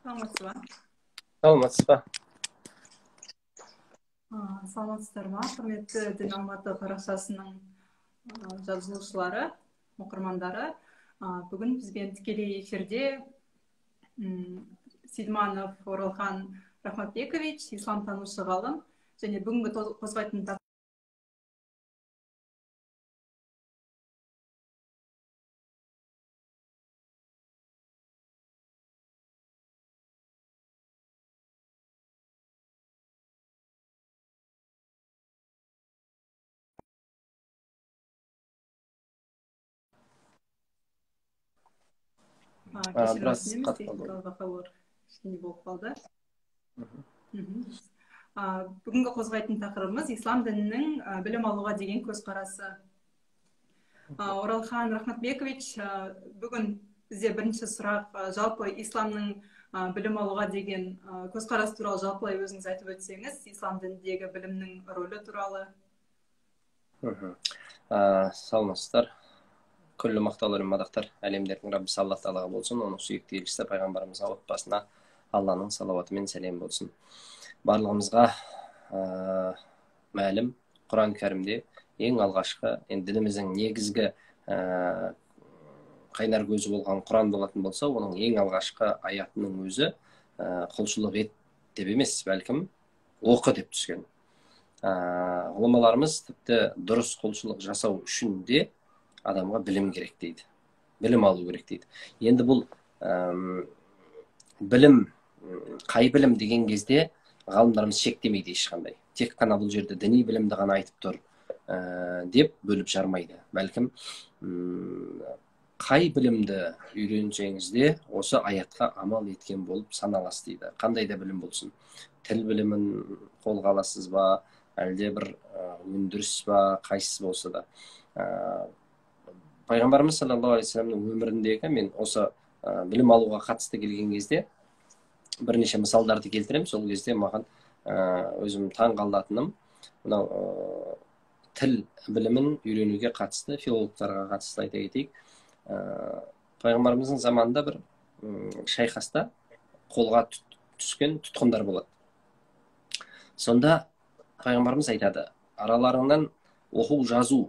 Саламатсыз ба? Саламатсыз ба? Саламатсыздар ма? Құрметті Дін Алматы парақшасының жазылушылары, оқырмандары. Бүгін бізбен тікелей эфирде Сейдманов Оралхан Рахматбекович, исламтанушы ғалым, және бүгінгі қозғайтын Біраз кешіріңіздер, қатып қалды. техникалық ақаулар кішкене болып қалды. Бүгінгі қозғайтын тақырыбымыз ислам дінінің білім алуға деген көзқарасы. Оралхан Рахматбекович, бүгін бізде бірінші сұрақ, жалпы исламның білім алуға деген көзқарасы туралы жалпылай өзіңіз айтып өтсеңіз, ислам дініндегі білімнің рөлі туралы. Саламатсыздар. Күллі мақтаулар мен мадақтар әлемдердің Раббысы Алла Тағалаға болсын, оның сүйікті елшісі пайғамбарымыз отбасына Алланың салауаты мен сәлем болсын. Барлығымызға мәлім, Құран кәрімде ең алғашқы, дініміздің негізгі қайнар көзі болған Құран болатын болса, оның ең алғашқы аятының өзі құлшылық ет деп емес, бәлкім оқы деп түскен. Ғұламаларымыз тіпті дұрыс құлшылық жасау үшін де адамға білім керек дейді. Білім алу керек дейді. Енді бұл білім, қай білім деген кезде ғалымдарымыз шектемейді ешқандай. Тек қана бұл жерде діни білімді ғана айтып тұр деп бөліп жармайды. Бәлкім қай білімді үйренсеңіз де осы аятқа амал еткен болып саналасыз дейді. Қандай да білім болсын. Тіл білімін қолға аласыз ба, әлде бір өндіріс ба, қайсысы болса да. Пайғамбарымыз саллаллаху алейхи вассаламның өміріндегі мен осы білім алуға қатысты келген кезде бірнеше мысалдарды келтіремін. Сол кезде маған өзім таң қалатыным мынау тіл білімін үйренуге қатысты, филологтарға қатысты айта кетейік. Пайғамбарымыздың заманында бір шайқаста қолға түскен тұтқындар болады. Сонда пайғамбарымыз айтады, араларыңнан оқу жазу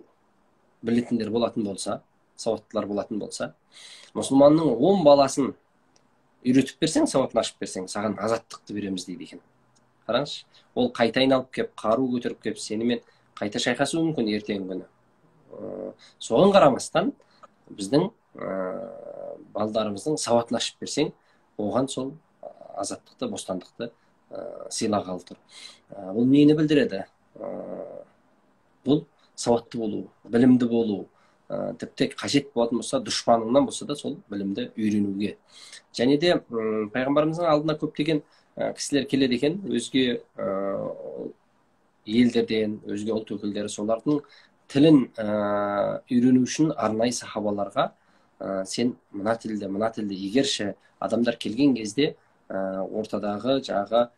білетіндер болатын болса, сауаттылар болатын болса, мұсылманның 10 баласын үйретіп берсең, сауатын ашып берсең, саған азаттықты береміз дейді екен. Қараңызшы, ол қайта айналып кеп, қару көтеріп кеп, сенімен қайта шайқасуы мүмкін ертеңгі күні. Соған қарамастан біздің балдарымыздың сауатын ашып берсең, оған сол азаттықты, бостандықты сыйлағалы тұр. Бұл нені білдіреді? Бұл сауатты болу, білімді болу, тіпті қажет болатын болса, дұшпаныңнан болса да сол білімді үйренуге. Және де пайғамбарымыздың алдына көптеген кісілер келеді екен, өзге елдерден, өзге ұлт өкілдері, солардың тілін үйрену үшін арнайы сахабаларға сен мына тілді егерші адамдар келген кезде ортадағы жағы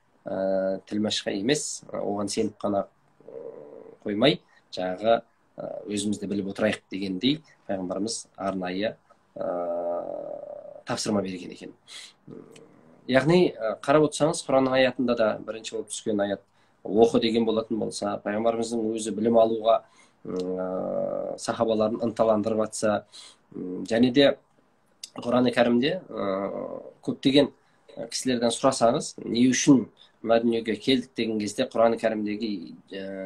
тілмәшқа емес, оған сеніп қана қоймай, жағы өзімізді біліп отырайық дегендей пайғамбарымыз арнайы тапсырма берген екен. Яғни қарап отырсаңыз, Құранның аятында да бірінші болып түскен аят оқы деген болатын болса, пайғамбарымыздың өзі білім алуға сахабаларын ынталандырып жатса, және де Құран кәрімде көптеген кісілерден сұрасаңыз, не үшін мына дүниеге келдік деген кезде Құран кәрімдегі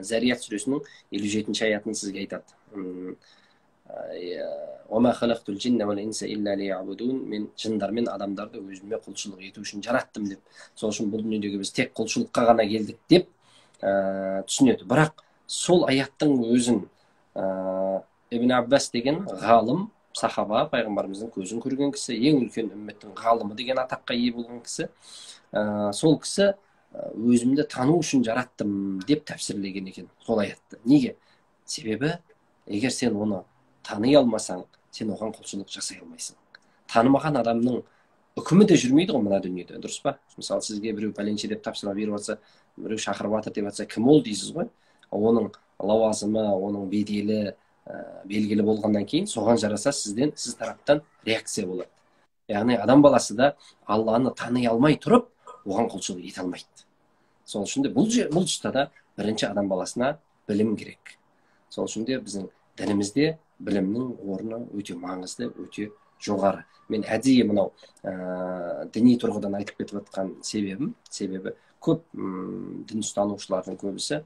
Зарият сүресінің 57-ші аятын сізге айтады. Мен жындар мен адамдарды өзіме құлшылық ету үшін жараттым деп. Сол үшін бұл дүниедегі біз тек құлшылыққа ғана келдік деп түсінеді. Бірақ сол аяттың өзін Ибн Аббас деген ғалым, сахаба, пайғамбарымыздың көзін көрген кісі, ең үлкен үмметтің ғалымы деген атаққа ие болған кісі, сол кісі өзімді тану үшін жараттым деп тәпсірлеген екен сол аятты. Неге? Себебі егер сен оны тани алмасаң, сен оған құлшылық жасай алмайсың. Танымаған адамның үкімі де жүрмейді ғой мына дүниеде, дұрыс па? Мысалы сізге біреу пәленше деп тапсырма беріп жатса, біреу шақырып жатыр деп жатса, кім ол дейсіз ғой? Оның лауазымы, оның беделі белгілі болғаннан кейін соған жараса сіз тараптан реакция болады. яғни адам баласы да Алланы тани алмай тұрып оған құлшылық ете алмайды. Сол үшін де бұл тұста да бірінші адам баласына білім керек. Сол үшін де біздің дінімізде білімнің орны өте маңызды, өте жоғары. Мен әдейі мынау діни тұрғыдан айтып кетіп жатқан себебі көп дін ұстанушылардың көбісі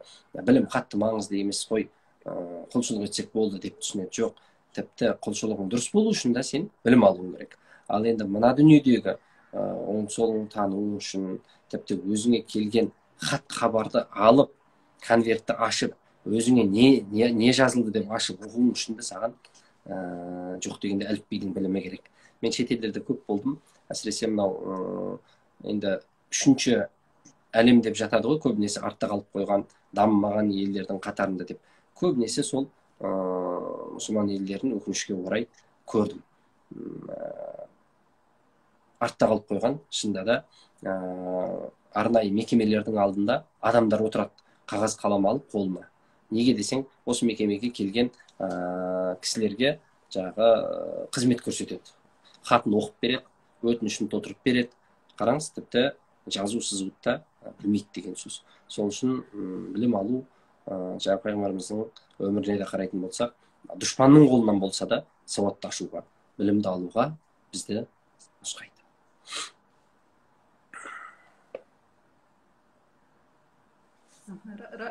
білім қатты маңызды емес қой, құлшылық етсек болды деп түсінеді. Жоқ, тіпті құлшылығың дұрыс болу үшін да сен білім алуың керек. Ал енді мына дүниедегі оң солын тану үшін, тіпті өзіңе келген хат хабарды алып, конвертті ашып, өзіңе не жазылды деп ашып оқуың үшін де саған жоқ дегенде әліпбидің білімі керек. Мен шетелдерде көп болдым. Әсіресе мынау енді үшінші әлем деп жатады ғой, көбінесе артта қалып қойған, дамымаған елдердің қатарында деп. Көбінесе сол мұсылман елдерін өкінішке орай көрдім. Артта қалып қойған, шынында да арнайы мекемелердің алдында адамдар отырады, қағаз қалам алып қолына. Неге десең, осы мекемеге келген кісілерге жаңағы қызмет көрсетеді. Хатын оқып береді, өтінішін толтырып береді. Қараңыз, тіпті жазу сызуды да білмейді деген сөз. Сол үшін білім алу, жаңа пайғамбарымыздың өміріне де қарайтын болсақ, дұшпанның қолынан болса да сауатты ашуға, білімді алуға бізді нұсқайды.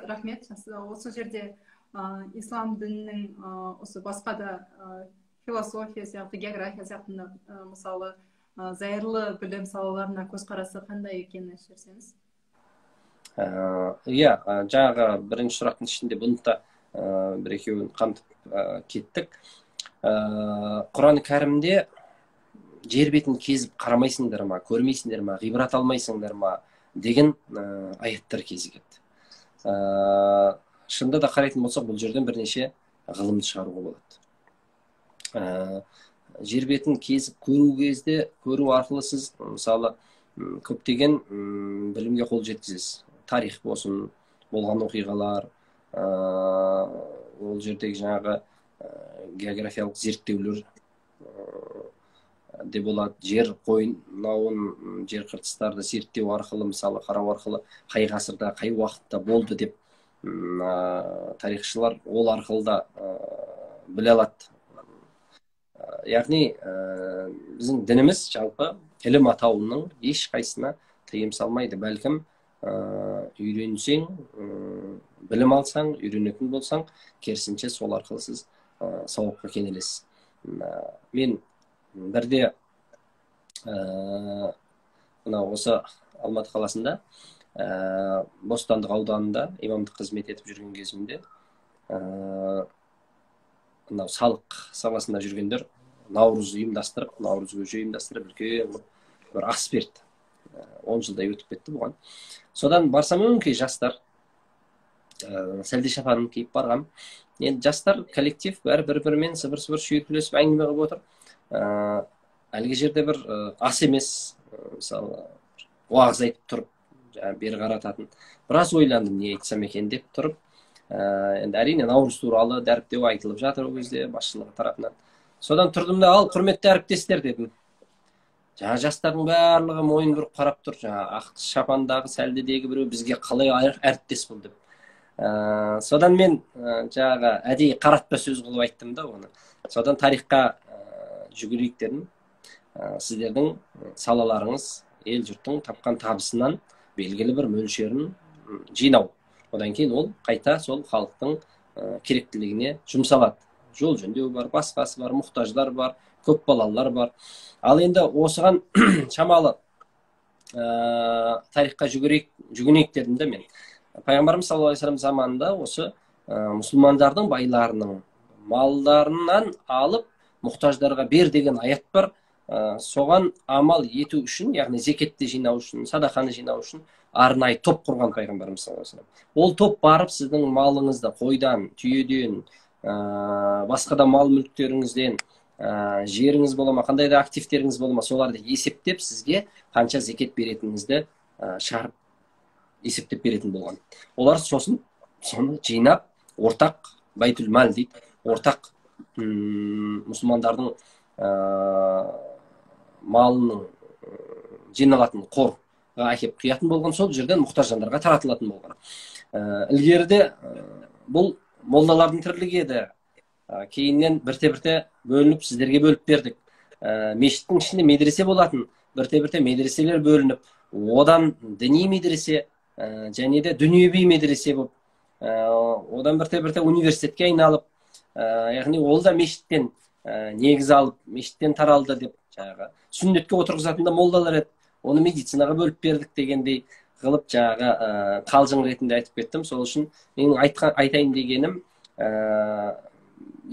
Рахмет. Осы жерде ислам дінінің осы басқа да философия сияқты, география сияқты мысалы зайырлы білім салаларына көзқарасы қандай екенін айтып жіберсеңіз. Иә, жаңағы бірінші сұрақтың ішінде бұны да бір-екеуін қамтып кеттік. Құран кәрімде жер бетін кезіп қарамайсыңдар ма, көрмейсіңдер ма, ғибрат алмайсыңдар ма деген аяттар кезігеді. Шында да қарайтын болсақ, бұл жерден бірнеше ғылымды шығаруға болады. Жер бетін кезіп көру кезде, көру арқылы сіз мысалы көптеген білімге қол жеткізесіз. Тарих болсын, болған оқиғалар, ол жердегі жаңағы географиялық зерттеулер де болады. Жер қойнауын, жер қыртыстарды зерттеу арқылы, мысалы қарау арқылы, қай ғасырда, қай уақытта болды деп тарихшылар ол арқылы да біле алады. Яғни біздің дініміз жалпы ілім атауының ешқайсына тыйым салмайды. Бәлкім үйренсең, білім алсаң, үйренетін болсаң, керісінше сол арқылы сіз сауапқа кенелесіз. Мен бірде осы Алматы қаласында Бостандық ауданында имамдық қызмет етіп жүрген кезімде салық саласында жүргендер наурыз ұйымдастырып, наурыз көже ұйымдастырып, үлкен бір ас берді. 10 жылдай өтіп кетті бұған. Содан барсам өңкей жастар сәлде шапанын киіп барғам. Енді жастар коллектив бәрі бір-бірімен сыбыр-сыбыр шүйіркелесіп әңгіме қылып отыр. Әлгі жерде бір ас емес, мысалы уағыз айтып тұрып, бері қарататын. Біраз ойландым, не айтсам екен деп тұрып. Енді әрине наурыз туралы дәріптеу айтылып жатыр ол кезде басшылығы тарапынан. Содан тұрдым да, ал құрметті әріптестер дедім. Жаңа жастардың барлығы мойын бұрып қарап тұр. Жаңа ақ шапандағы сәлдедегі біреу бізге қалай әріптес бұл деп. Содан мен жаңағы әдейі қаратпа сөз қылып айттым да оны. Содан тарихқа жүгірейік дедім. Сіздердің салаларыңыз ел жұрттың тапқан табысынан белгілі бір мөлшерін жинау. Одан кейін ол қайта сол халықтың керектілігіне жұмсалады. Жол жөндеу бар, басқасы бар, мұқтаждар бар, көп балалар бар. Ал енді осыған шамалы тарихқа жүгінейік дедім де мен. Пайғамбарымыз саллаллаху алейхи вассалам заманында осы мұсылмандардың байларының малдарынан алып мұқтаждарға бер деген аят бар. Соған амал ету үшін, яғни зекетті жинау үшін, садақаны жинау үшін арнайы топ құрған пайғамбарымыз саллаллаху алейхи вассалам. Ол топ барып сіздің малыңызды қойдан, түйеден, басқа да мал мүліктеріңізден, жеріңіз бола ма, қандай да активтеріңіз бола ма, соларды есептеп сізге қанша зекет беретініңізді шығарып есептеп беретін болған. Олар сосын соны жинап, ортақ байтул мал дейді, ортақ мұсылмандардың малының жиналатын қорға әкеп құятын болған, сол жерден мұқтаж жандарға таратылатын болған. Ілгеріде бұл молдалардың тірлігі еді. Кейіннен бірте-бірте бөлініп, сіздерге бөліп бердік. Мешіттің ішінде медресе болатын, бірте-бірте медреселер бөлініп, одан діни медресе және де дүниеви медресе болып, одан бірте-бірте университетке айналып, яғни ол да мешіттен негіз алып, мешіттен таралды деп, жаңағы сүннетке отырғызатын да молдалар еді, оны медицинаға бөліп бердік дегендей қылып, жаңағы қалжың ретінде айтып кеттім. Сол үшін менің айтайын дегенім,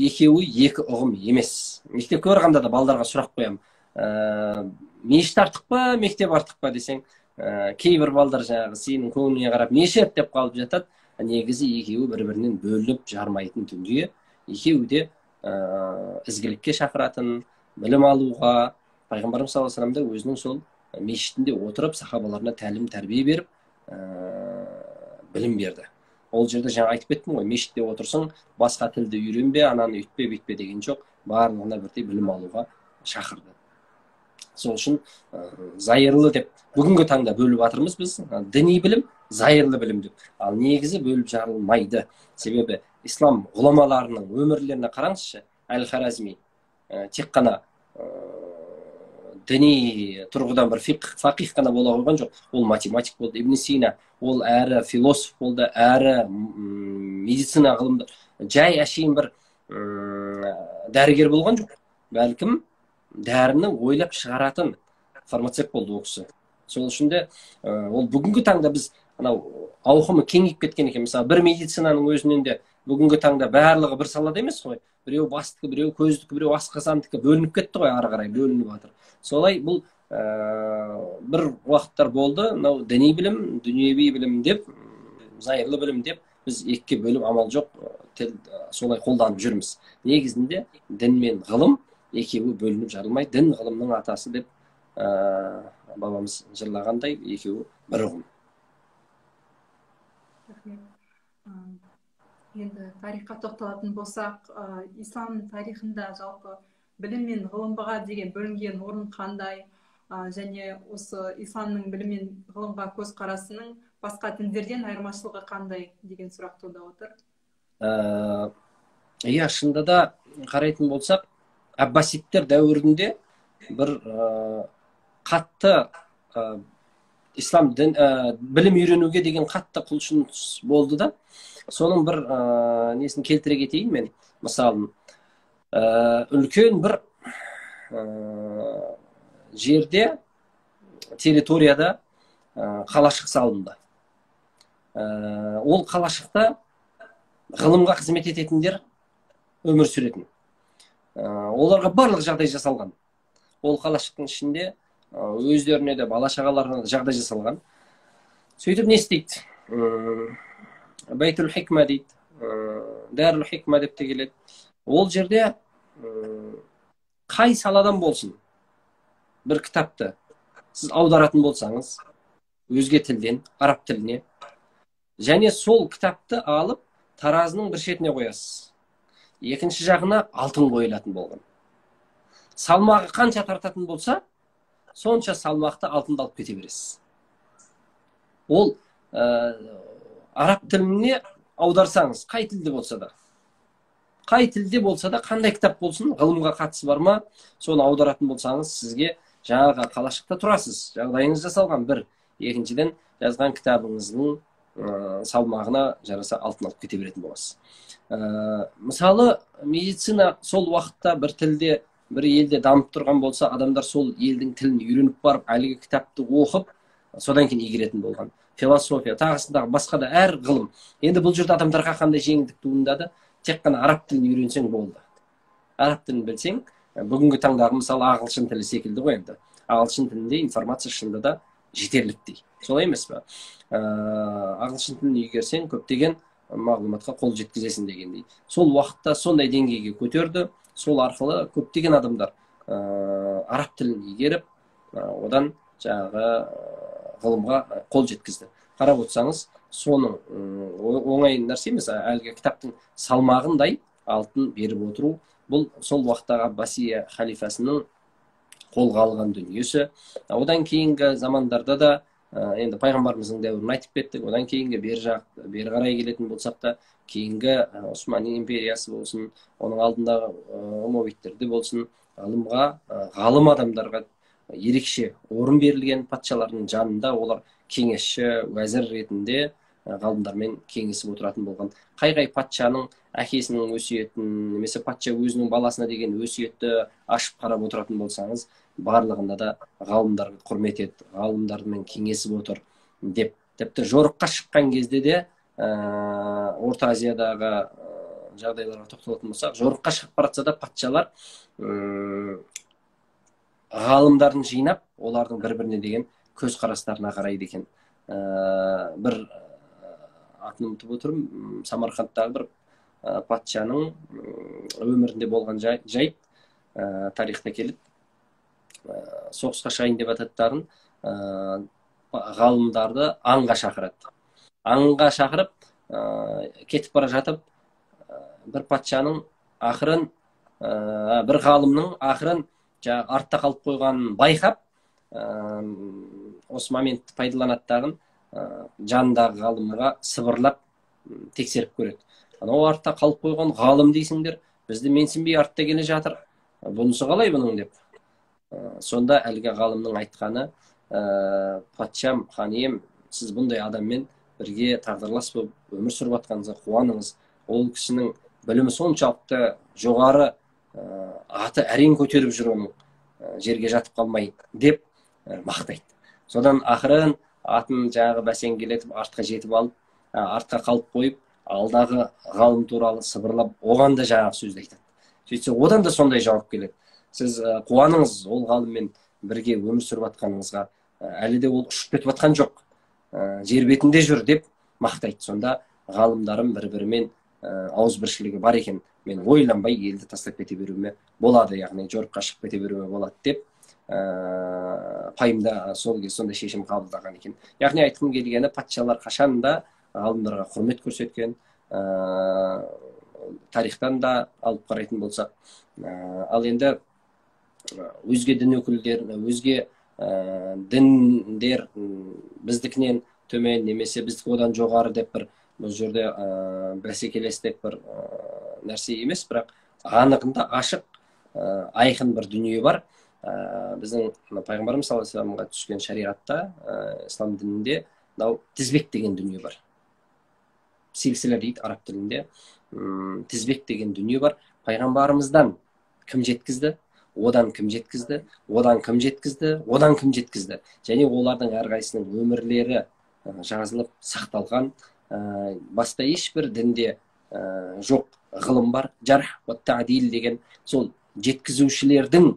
екеуі екі ұғым емес. Мектепке барғанда да балдарға сұрақ қоямын. Мешіт артық па, мектеп артық па десең, кейбір балдар жаңағы сенің көңіліңе қарап мешіт деп қалып жатады. Негізі екеуі бір-бірінен бөлініп жармайтын дүние. Екеуі де ізгілікке шақыратын, білім алуға. Пайғамбарымыз саллаллаху алейхи вассалам өзінің сол мешітінде отырып сахабаларына тәлім тәрбие беріп білім берді. Ол жерде жаңа айтып кеттім ғой, мешітте отырсың, басқа тілді үйренбе, ананы үйтпе, бүйтпе деген жоқ, барлығына бірдей білім алуға шақырды. Сол үшін зайырлы деп бүгінгі таңда бөліп жатырмыз біз, діни білім, зайырлы білім деп. Ал негізі бөліп жарылмайды. Себебі ислам ғұламаларының өмірлеріне қараңызшы, Әл-Харазми тек қана діни тұрғыдан бір фақих қана бола қойған жоқ, ол математик болды. Ибн Сина, ол әрі философ болды, әрі медицина ғылымда, жай әшейін бір дәрігер болған жоқ. Бәлкім дәріні ойлап шығаратын фармацевт болды ол кісі. Сол үшін де ол бүгінгі таңда біз ауқымы кеңейіп кеткен екен. Мысалы, бір медицинаның өзінен де бүгінгі таңда барлығы бір салада емес қой. Біреу бастікі, біреу көздікі, біреу асқазандікі бөлініп кетті ғой, ары қарай бөлініп жатыр. Солай бұл бір уақыттар болды, діни білім, дүниеви білім деп, зайырлы білім деп, біз екіге бөліп амал жоқ, солай қолданып жүрміз. Негізінде дін мен ғылым екеуі бөлініп жарылмайды. Дін ғылымның атасы деп бабамыз жырлағандай, екеуі бір ұғым. Енді тарихқа тоқталатын болсақ, ислам тарихында жалпы білім мен ғылымға деген бөлінген орын қандай, және осы исламның білім мен ғылымға көзқарасының басқа діндерден айырмашылығы қандай деген сұрақ туындап отыр. Иә, шынында да қарайтын болсақ, Аббасидтер дәуірінде бір қатты ислам білім үйренуге деген қатты құлшыныс болды да, соның бір несін келтіре кетейін мен. Мысалы, үлкен бір жерде, территорияда қалашық салынды. Ол қалашықта ғылымға қызмет ететіндер өмір сүретін. Оларға барлық жағдай жасалған. Ол қалашықтың ішінде өздеріне де, бала шағаларына да жағдай жасалған. Сөйтіп не істейді? Байтул хикма дейді, дәрул хикма деп те келеді. Ол жерде қай саладан болсын бір кітапты сіз аударатын болсаңыз, өзге тілден, араб тіліне, және сол кітапты алып таразының бір шетіне қоясыз. Екінші жағына алтын қойылатын болған. Салмағы қанша тартатын болса, сонша салмақты алтынды алып кете бересіз. Ол араб тіліне аударсаңыз, қай тілде болса да, қандай кітап болсын, ғылымға қатысы бар ма, соны аударатын болсаңыз, сізге жаңағы қалашықта тұрасыз, жағдайыңыз жасалған бір. Екіншіден, жазған кітабыңыздың салмағына жараса алтын алып кете беретін боласыз. Мысалы, медицина сол уақытта бір тілде, бір елде дамып тұрған болса, адамдар сол елдің тілін үйреніп барып, әлгі кітапты оқып, содан кейін игеретін болған. Философия, тағысындағы басқа да әр ғылым. Енді бұл жерде адамдарға қандай жеңілдік туындады? Тек қана араб тілін үйренсең болды. Араб тілін білсең, бүгінгі таңдағы мысалы ағылшын тілі секілді ғой енді. Ағылшын тілінде информация шынында да жетерліктей. Солай емес пе? Ағылшын тілін игерсең, көптеген мағлұматқа қол жеткізесің дегендей. Сол уақытта сондай деңгейге көтерді. Сол арқылы көптеген адамдар араб тілін игеріп, одан жаңағы ғылымға қол жеткізді. Қарап отырсаңыз, соның оңай нәрсе емес, әлгі кітаптың салмағындай алтын беріп отыру, бұл сол уақыттағы Аббасия халифасының қолға алған дүниесі. Одан кейінгі замандарда да енді пайғамбарымыздың дәуірін айтып кеттік. Одан кейінгі бері қарай келетін болсақ та, кейінгі Османи империясы болсын, оның алдындағы омовидтерде болсын, ғалым адамдарға ерекше орын берілген. Патшалардың жанында олар кеңесші, уәзір ретінде ғалымдармен кеңесіп отыратын болған. Қай патшаның әкесінің өсиетін немесе патша өзінің баласына деген өсиетті ашып қарап отыратын болсаңыз, барлығында да ғалымдарға құрмет етті, ғалымдармен кеңесіп отыр деп. Тіпті жорыққа шыққан кезде де Орта Азиядағы жағдайларға тоқталатын болсақ, жорыққа шығып бара жатса да патшалар ғалымдарын жинап, олардың бір-біріне деген көзқарастарына қарайды екен. Бір атын ұмытып отырмын, Самарқандтағы бір патшаның өмірінде болған жайт тарихта келеді. Соғысқа шығайын деп жататтарын ғалымдарды аңға шақырады. Аңға шақырып кетіп бара жатып, бір патшаның ақырын, бір ғалымның ақырын артта қалып қойғанын байқап, осы моментті пайдаланады дағы жанындағы ғалымға сыбырлап тексеріп көреді. Анау артта қалып қойған ғалым дейсіңдер, бізді менсінбей артта келе жатыр, бұнысы қалай бұның деп. Сонда әлгі ғалымның айтқаны, патшам, хан ием, сіз бұндай адаммен бірге тағдырлас болып өмір сүріп жатқаныңызға қуаныңыз. Ол кісінің білімі соншалықты жоғары, аты әрең көтеріп жүр, оның жерге жатып қалмай деп мақтайды. Содан ақырын атын жаңағы бәсеңгелетіп артқа жетіп алып, артқа қалып қойып, алдағы ғалым туралы сыбырлап, оған да жаңағы сөзді айтады. Сөйтсе, одан да сондай жауап келеді. Сіз қуаныңыз, ол ғалыммен бірге өмір сүріп жатқаныңызға, әлі де ол ұшып кетіп жатқан жоқ, жер бетінде жүр деп мақтайды. Сонда ғалымдарым бір-бірімен ауызбіршілігі бар екен. Мен ойланбай елді тастап кете беруіме болады, яғни жорыққа шығып кете беруіме болады деп пайымда сол кезде сондай шешім қабылдаған екен. Яғни айтқым келгені, патшалар қашанда ғалымдарға құрмет көрсеткен, тарихтан да алып қарайтын болсақ. Ал енді өзге дін өкілдері, өзге діндер біздікінен төмен немесе біздікі одан жоғары деп бір бұл жерде бәсекелестік бір нәрсе емес, бірақ анығында ашық, айқын бір дүние бар. Біздің пайғамбарымыз саллаллаху алейхи вассаламға түскен шариғатта, ислам дінінде тізбек деген дүние бар. Силсила дейді араб тілінде. Тізбек деген дүние бар. Пайғамбарымыздан кім жеткізді, одан кім жеткізді, одан кім жеткізді, одан кім жеткізді. Және олардың әрқайсының өмірлері жазылып сақталған. Баста ешбір дінде жоқ ғылым бар. Жарх ва таъдил деген сол жеткізушілердің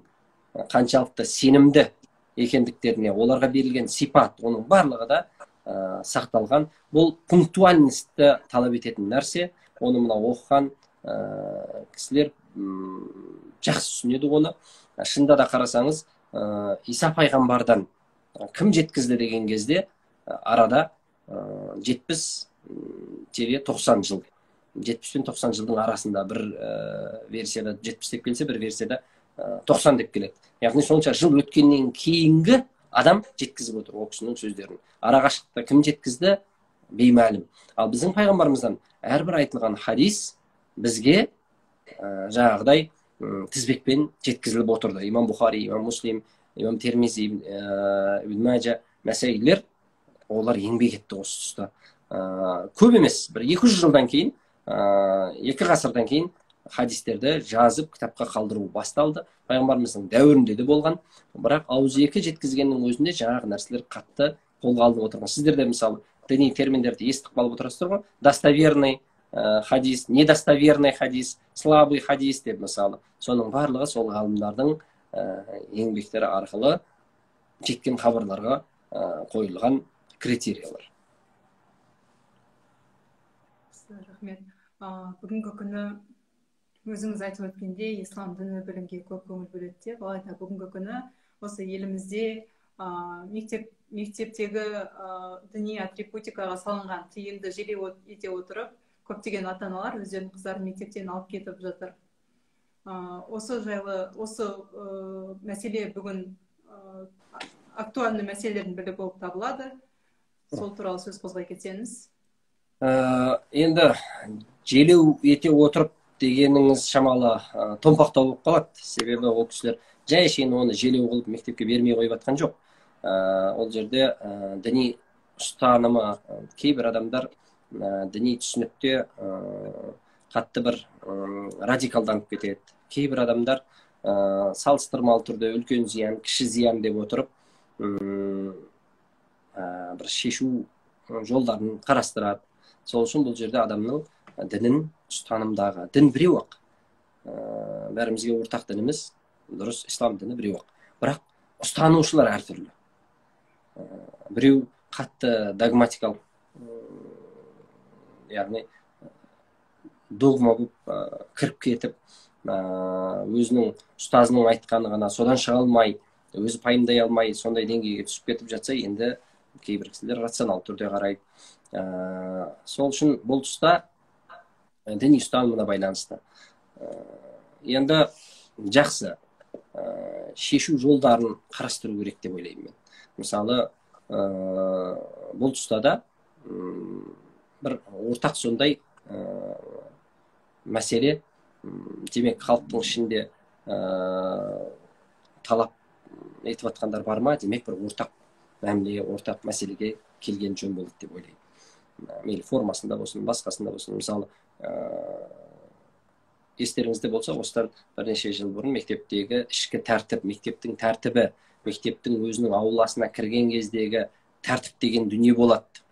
қаншалықты сенімді екендіктеріне, оларға берілген сипат, оның барлығы да сақталған. Бұл пунктуальностьті талап ететін нәрсе. Оны мына оқыған кісілер жақсы түсінеді оны. Шында да қарасаңыз, Иса пайғамбардан кім жеткізді деген кезде арада 70-90 жыл. 70 пен 90 жылдың арасында бір версияда 70 деп келсе, бір версияда 90 деп келеді. Яғни сонша жыл өткеннен кейінгі адам жеткізіп отыр ол кісінің сөздерін. Арақашықтықта кім жеткізді беймәлім. Ал біздің пайғамбарымыздан әрбір айтылған хадис бізге жаңағыдай тізбекпен жеткізіліп отырды. Имам Бухари, имам Муслим, имам Термизи, Ибн Маджа мәсәилер олар еңбек етті осы тұста. Көп емес, бір 200 жылдан кейін, 2 ғасырдан кейін хадистерді жазып кітапқа қалдыру басталды. Пайғамбарымыздың дәуірінде де болған, бірақ ауызекі жеткізгеннің өзінде жаңағы нәрселер қатты қолға алынып отырған. Сіздер де мысалы діни терминдерді естіп қалып отырасыздар ғой. Достоверный хадис, недостоверный хадис, слабый хадис деп мысалы. Соның барлығы сол ғалымдардың еңбектері арқылы жеткен хабарларға қойылған критериялар. Рахмет. Бүгінгі күні өзіңіз айтып өткендей, ислам діні білімге көп көңіл бөледі деп, алайда бүгінгі күні осы елімізде мектептегі діни атрибутикаға салынған тиымды желеу ете отырып, көптеген ата-аналар өздерінің қыздарын мектептен алып кетіп жатыр. осы жайлы осы мәселе бүгін актуальный мәселелердің бірі болып табылады. Сол туралы сөз қозғай кетсеңіз. Енді желеу ете отырып дегеніңіз шамалы томпақтау болып қалады. Себебі ол кісілер жай әшейін оны желеу қылып мектепке бермей қойып жатқан жоқ. Ол жерде діни ұстанымы кейбір адамдар діни түсінікте қатты бір радикалданып кетеді. Кейбір адамдар салыстырмалы түрде үлкен зиян, кіші зиян деп отырып бір шешу жолдарын қарастырады. Сол үшін бұл жерде адамның дінін ұстанымдағы дін біреу ақ. Бәрімізге ортақ дініміз дұрыс, ислам діні біреу ақ. Бірақ ұстанушылар әртүрлі. Біреу қатты догматикалық, яғни догма болып кіріп кетіп, өзінің ұстазының айтқаны ғана содан шыға алмай, өзі пайымдай алмай, сондай деңгейге түсіп кетіп жатса, енді кейбір кісілер рационал түрде қарайды. Сол үшін бұл тұста діни ұстанымына байланысты. Енді жақсы шешу жолдарын қарастыру керек деп ойлаймын мен. Мысалы, бұл тұста да бір ортақ сондай мәселе, демек халықтың ішінде талап етіп жатқандар бар ма? Демек бір ортақ мәмілеге, ортақ мәселеге келген жөн болады деп ойлаймын. Мейлі формасында болсын, басқасында болсын. Мысалы, естеріңізде болса, осыдан бірнеше жыл бұрын мектептегі ішкі тәртіп, мектептің тәртібі, мектептің өзінің ауласына кірген кездегі тәртіп деген дүние болады.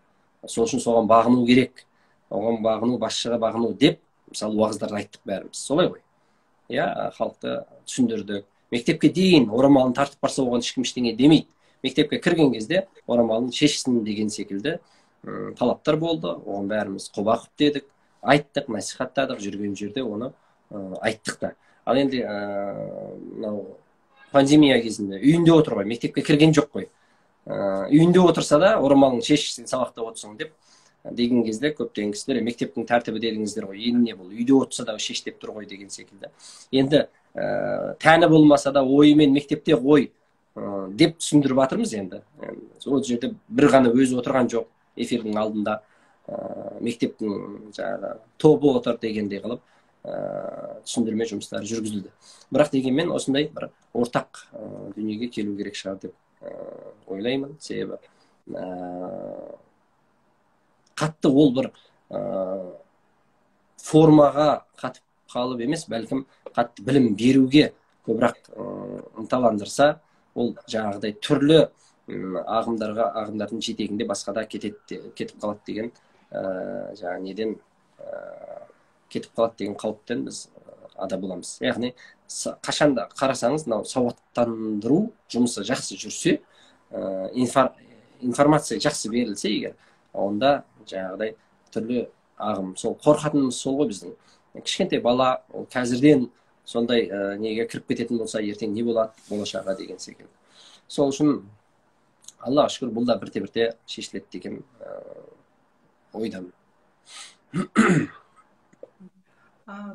Сол үшін соған бағыну керек. Оған бағыну, басшыға бағыну деп, мысалы, уағыздарды айттық бәріміз. Солай ғой. Халықты түсіндірдік. Мектепке дейін орамалын тартып барса, оған ешкім ештеңе демейді. Мектепке кірген кезде орамалын шешсін деген секілді талаптар болды. Оған бәріміз құба-құп дедік, айттық, насихаттадық, жүрген жерде оны айттық та. Ал енді пандемия кезінде үйінде отыр ғой, мектепке кірген жоқ қой. Үйінде отырса да орамалын шешсін, сабақта отырсың деп деген кезде көптеген кісілер мектептің тәртібі дедіңіздер ғой, енді не бұл, үйде отырса да шеш деп тұр ғой деген секілді. Енді тәні болмаса да ойымен мектепте ғой деп түсіндіріп жатырмыз енді. Ол жерде бір ғана өзі отырған жоқ, эфирдің алдында мектептің тобы отыр дегендей қылып түсіндірме жұмыстары жүргізілді. Бірақ дегенмен осындай бір ортақ дүниеге келу керек шығар деп ойлаймын. Себебі қатты ол бір формаға қатып қалып емес, бәлкім қатты білім беруге көбірек ынталандырса, ол жаңағыдай түрлі ағымдардың жетегінде басқа да кетіп қалады деген неден кетіп қалады деген қауіптен біз ада боламыз. Яғни қашанда қарасаңыз, сауаттандыру жұмысы жақсы жүрсе, информация жақсы берілсе егер, онда жаңағыдай түрлі ағым, сол қорқатынымыз сол ғой біздің. Кішкентай бала қазірден сондай неге кіріп кететін болса, ертең не болады болашаққа деген секілді. Сол үшін Аллаға шүкір, бұл да бірте-бірте шешіледі деген ойдамын.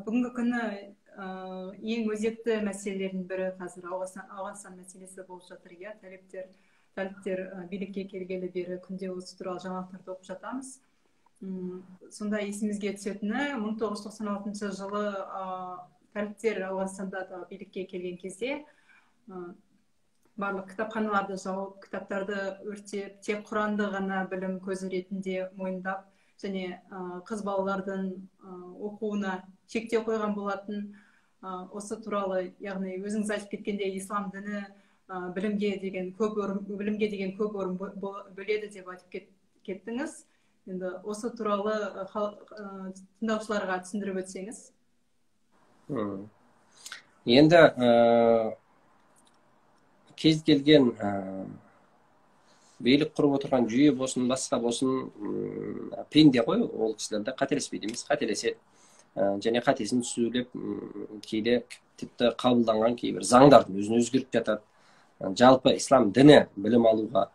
Бүгінгі күні ең өзекті мәселелердің бірі қазір Ауғанстан мәселесі болып жатыр. Талиптер билікке келгелі бері күнде осы туралы жаңалықтарды оқып жатамыз. Сонда есімізге түсетіні 1996 жылы талиптер Ауғанстанда да билікке келген кезде барлық кітапханаларды жауып, кітаптарды өртеп, тек Құранды ғана білім көзі ретінде мойындап, және қыз балалардың оқуына шектеу қойған болатын. Осы туралы, яғни өзіңіз айтып кеткендей, ислам діні білімге деген көп орын бөледі деп айтып кеттіңіз. Енді осы туралы тыңдаушыларға түсіндіріп өтсеңіз. Енді кез келген билік құрып отырған жүйе болсын, басқа болсын, пенде ғой, ол кісілерді қателеспейді емес, қателеседі. Және қатесін сөйлеп, кейде тіпті қабылданған кейбір заңдардың өзін өзгертіп жатады. Жалпы ислам діні білім алуға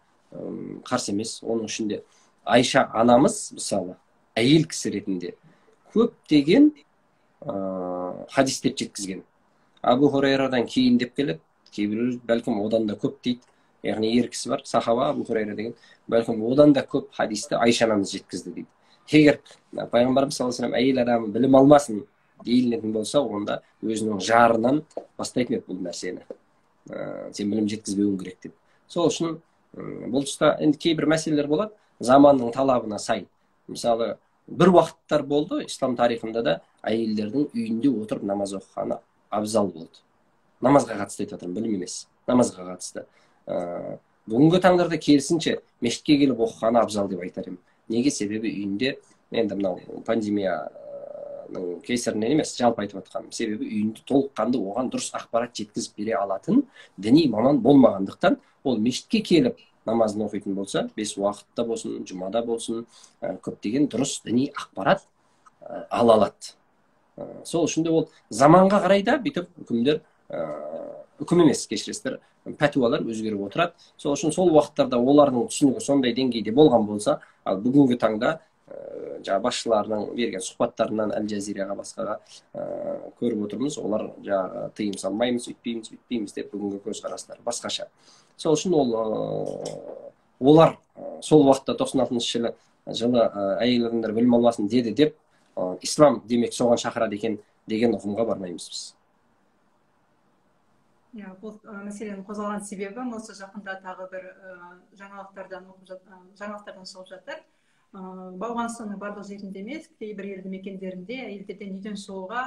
қарсы емес. Оның ішінде Айша анамыз, мысалы, әйел кісі ретінде көптеген хадистерді жеткізген. Абу Хурайрадан кейін деп келеді, кейбіреулер бәлкім одан да көп дейді. Яғни ер кісі бар, сахаба Абу Хурайра деген, бәлкім одан да көп хадисті Айша анамыз жеткізді дейді. Егер пайғамбарымыз саллаллаху алейхи әйел адам білім алмасын дейілетін болса, онда өзінің жарынан бастайтын еді бұл нәрсені. Сен білім жеткізбеуің керек деп. Сол үшін бұл тұста енді кейбір мәселелер болады, заманның талабына сай. Мысалы, бір уақыттар болды, ислам тарихында да әйелдердің үйінде отырып намаз оқығаны абзал болды. Намазға қатысты айтып жатырмын, білім емес, намазға қатысты. Бүгінгі таңдарда керісінше мешітке келіп оқығаны абзал деп айтар едім. Неге? Себебі үйінде, енді мынау пандемияның кесірінен емес, жалпы айтып жатқаным, себебі үйінде толыққанды оған дұрыс ақпарат жеткізіп бере алатын діни маман болмағандықтан, ол мешітке келіп намазын оқитын болса, 5 уақытта болсын, жұмада болсын, көптеген дұрыс діни ақпарат ала алады. Сол үшін де ол заманға қарай да бүйтіп үкімдер, үкім емес, кешіресіздер, пәтуалар өзгеріп отырады. Сол үшін сол уақыттарда олардың түсінігі сондай деңгейде болған болса, ал бүгінгі таңда жаңа басшыларының берген сұхбаттарынан Әл-Жазираға басқаға көріп отырмыз, олар жаңа тыйым салмаймыз, үйтпейміз, бүйтпейміз деп бүгінгі көзқарастары басқаша. Сол үшін олар сол уақытта 96 жылы әйел адамдар білім алмасын деді деп, ислам демек соған шақырады екен деген ұғымға бармаймыз біз. Бұл мәселенің қозғалған себебі осы жақында тағы бір жаңалықтардан шығып жатыр. Ауғанстанның барлық жерінде емес, кейбір елді мекендерінде әйелдерден үйден шығуға,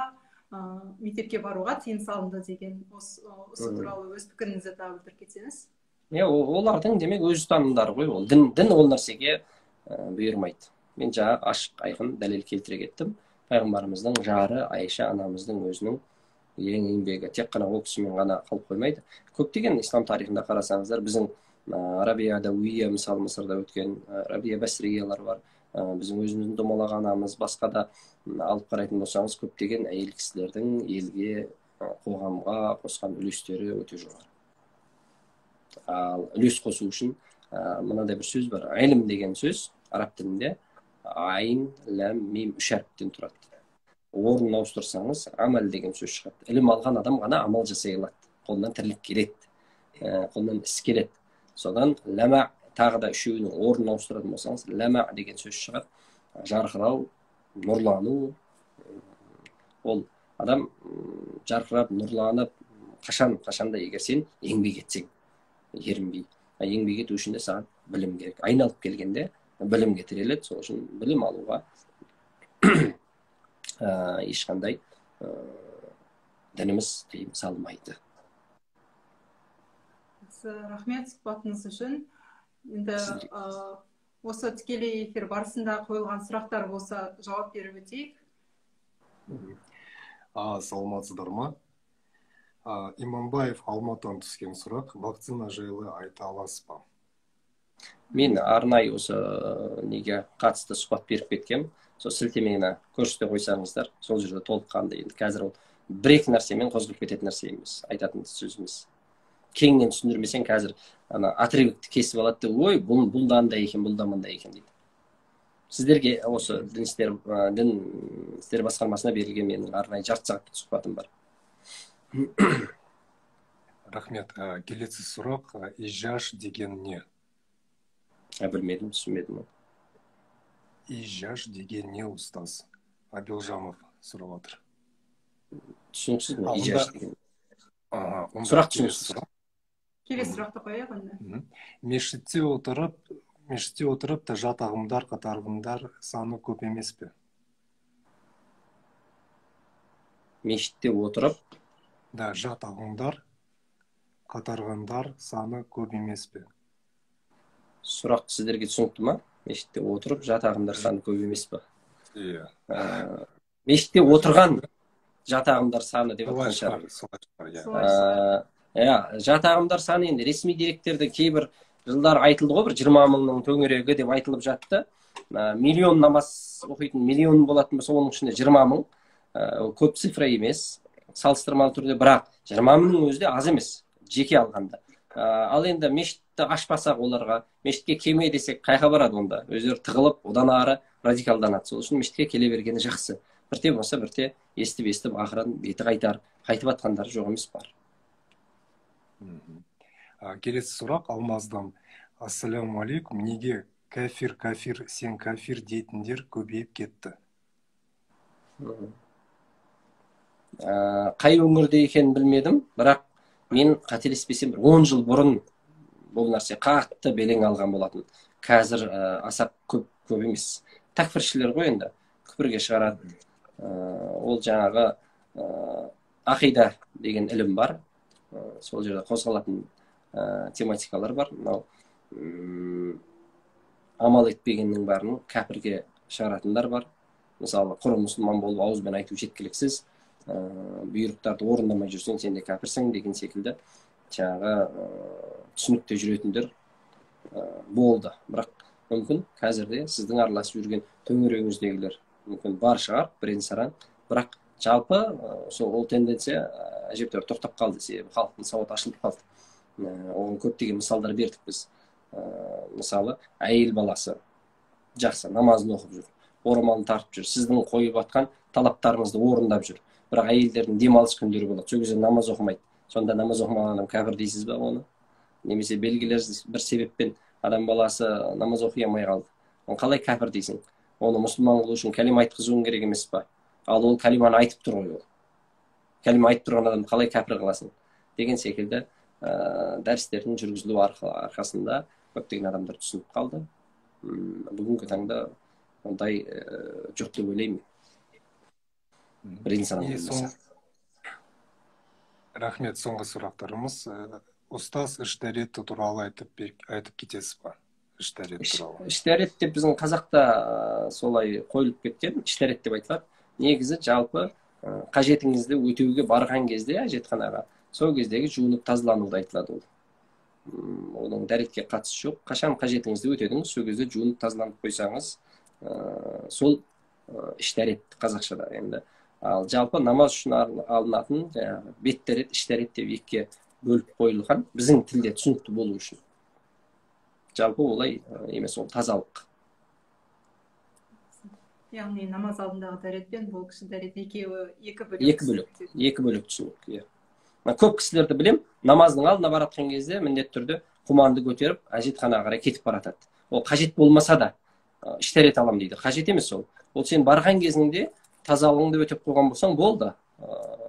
мектепке баруға тыйым салынды деген, осы туралы өз пікіріңізді тағы білдіріп кетсеңіз. Олардың демек өз ұстанымдары ғой, ол дін ол нәрсеге бұйырмайды. Мен жаңа ашық айқын дәлел келтіре кеттім. Пайғамбарымыздың жары Айша анамыздың өзінің ең еңбегі, тек қана ол кісімен ғана қалып қоймайды. Көптеген ислам тарихында қарасаңыздар, біздің Рабия Адауия, мысалы Мысырда өткен Рабия Басриялар бар, біздің өзіміздің домалақ анамыз, басқа да алып қарайтын болсаңыз, көптеген әйел кісілердің елге, қоғамға қосқан үлестері өте жоғары. Ал үлес қосу үшін мынандай бір сөз бар, илім деген сөз араб тілінде айн, ләм, мим, 3 әріптен тұрады. Орнын ауыстырсаңыз, амал деген сөз шығады. Ілім алған адам ғана амал жасай алады. Қолынан тірлік келеді, қолынан іс келеді. Содан ләмә, тағы да үшеуінің орнын ауыстыратын болсаңыз, ләмә деген сөз шығады. Жарқырау, нұрлану. Ол адам жарқырап, нұрланып, қашанда егер сен еңбек етсең, ерінбей. Еңбек ету үшін де саған білім керек. Айналып келгенде білімге тіреледі. Сол үшін білім алуға ешқандай дініміз тыйым салмайды. Рахмет сұхбатыңыз үшін. Енді осы тікелей эфир барысында қойылған сұрақтар болса, жауап беріп өтейік. Саламатсыздар ма? Иманбаев Алматыдан түскен сұрақ, вакцина жайлы айта аласыз ба? Мен арнайы осы неге қатысты сұхбат беріп кеткем. Сол сілтемені көрсете қойсаңыздар, сол жерде толыққанды. Енді қазір ол бір-екі нәрсемен қозғалып кететін нәрсе емес, айтатын сөзіміз. Кеңінен түсіндірмесең, қазір отрывокты кесіп алады, ой, бұл да андай екен, бұл да мындай екен дейді. Сіздерге осы дін істері басқармасына берілген менің арнайы жарты сағаттық сұхбатым бар. Рахмет. Келесі сұрақ, ижаж деген не? Білмедім, түсінбедім. Ижаж деген не, ұстаз? Абилжамов сұрап отыр. Түсініксіз бе, ижаж деген? Сұрақ түсініксіз. Келесі сұрақты қояйық онда. Мешітте отырып та жат ағымдар, қатарғындар саны көп емес пе? Мешітте отырып? Да, жат ағымдар, қатарғындар саны көп емес пе? Сұрақ сіздерге түсінікті ма? Мешітте отырып, жат ағымдар саны көп емес пе? Иә. Мешітте отырған жат ағымдар саны деп атқан шығар. Жат ағымдар саны енді ресми деректерде кейбір жылдар айтылды ғой, бір 20 мыңның төңірегі деп айтылып жатты. Миллион намаз оқитын миллион болатын болса, оның ішінде 20 мың. Көп цифра емес, салыстырмалы түрде, бірақ 20 мыңның өзі де аз емес, жеке алғанда. Ал енді мешітті ашпасақ оларға, мешітке келмей десек, қайға барады онда? Өздері тығылып, одан ары радикалданады. Сол үшін мешітке келе бергені жақсы. бірте болса бірте естіп ақырын беті қайтып атқандары жоқ емес бар. Келесі сұрақ Алмаздан. Ассалаумағалейкум, неге кәфир, сен кәфир дейтіндер көбейіп кетті? Қай өңірде екенін білмедім, бірақ мен қателеспесем 10 жыл бұрын бұл нәрсе қатты белең алған болатын. Қазір аса көп емес. Тәкфіршілер ғой енді, күпірге шығарады. Ол жаңағы ақида деген ілім бар. Сол жерде қозғалатын тематикалар бар. Амал етпегеннің барын кәпірге шығаратындар бар. Мысалы, құры мұсылман болып ауызбен айту жеткіліксіз, бұйрықтарды орындамай жүрсең, сен де кәпірсің деген секілді жаңағы түсінікте жүретіндер болды. Бірақ мүмкін қазірде сіздің араласып жүрген төңірегіңіздегілер мүмкін бар шығар, бірен-саран. Бірақ жалпы ол тенденция әжептәуір тоқтап қалды, себебі халықтың сауаты ашылып қалды. Оған көптеген мысалдар бердік біз. Мысалы, әйел баласы жақсы намазын оқып жүр, орамалын тартып жүр, сіздің қойып атқан талаптарыңызды орындап жүр. Бірақ әйелдердің демалыс күндері болады, сол кезде намаз оқымайды. Сонда намаз оқымаған адам кәпір дейсіз ба оны? Немесе белгілі бір себеппен адам баласы намаз оқи алмай қалды. Оны қалай кәпір дейсің? Оны мұсылман қылу үшін кәлима айтқызуың керек емес па? Ал ол кәлиманы айтып тұр ғой ол. Кәлима айтып тұрған адамды қалай кәпір қыласың? Деген секілді дәрістердің жүргізілу арқасында көптеген адамдар түсініп қалды. Бүгінгі таңда ондай жоқ деп ойлаймын. Рахмет, соңғы сұрақтарымыз. Ұстаз іш дәреті туралы айтып кетесіз ба? Іш дәрет туралы. Іш дәрет деп біздің қазақта солай қойылып кеткен, іш дәрет деп айтылады. Негізі жалпы қажетіңізді өтеуге барған кезде әжетханаға, сол кездегі жуынып тазалануды айтылады ол. Оның дәретке қатысы жоқ. Қашан қажетіңізді өтедіңіз, сол кезде жуынып тазаланып қойсаңыз, сол іш дәрет қазақшада енді. Ал жалпы намаз үшін алынатын бет дәрет, іш дәрет деп екіге бөліп қойылған, біздің тілде түсінікті болу үшін. Жалпы олай емес, ол тазалық. Яғни намаз алдындағы дәрет пен бұл кісі дәрет екеуі екі бөлек түсінік. Көп кісілерді білем, намаздың алдына баратқан кезде міндетті түрде құманды көтеріп әжетханаға қарай кетіп баратады. Ол қажет болмаса да іш дәрет алам дейді. Қажет емес ол. Ол сен барған кезіңде тазалығыңды өтеп қойған болсаң болды.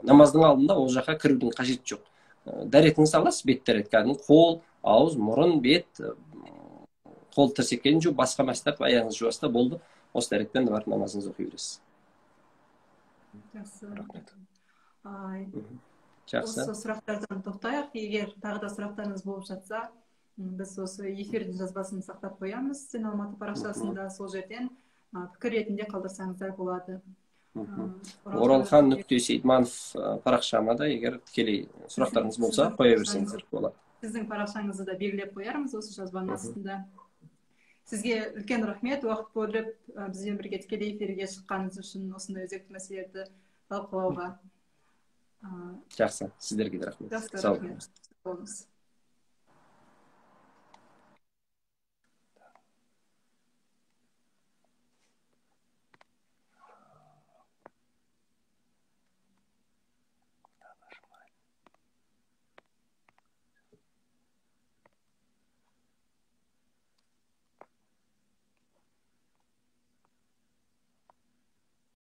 Намаздың алдында ол жаққа кірудің қажеті жоқ. Дәретіңізді аласыз, бет дәрет, кәдімгі қол, ауыз, мұрын, бет, қол тірсеккен жу, басқа мәстап, аяғыңыз жуаста болды. Осы дәретпен барып намазыңызды оқи бересіз. Жақсы. Осы сұрақтардан тоқтайық. Егер тағы да сұрақтарыңыз болып жатса, біз осы эфирдің жазбасын сақтап қоямыз. Сен Алматы парақшасында сол жерден пікір ретінде қалдырсаңыздар болады. Оралхан Сейітманов парақшама да егер тікелей сұрақтарыңыз болса қоя берсеңіздер болады. Сіздің парақшаңызды да белгілеп қоярмыз осы жазбаның астында. Сізге үлкен рахмет, уақыт бөліп бізбен бірге тікелей эфирге шыққаныңыз үшін, осындай өзекті мәселелерді талқылауға. Жақсы, сіздерге де рахмет. Жақсы, рахмет.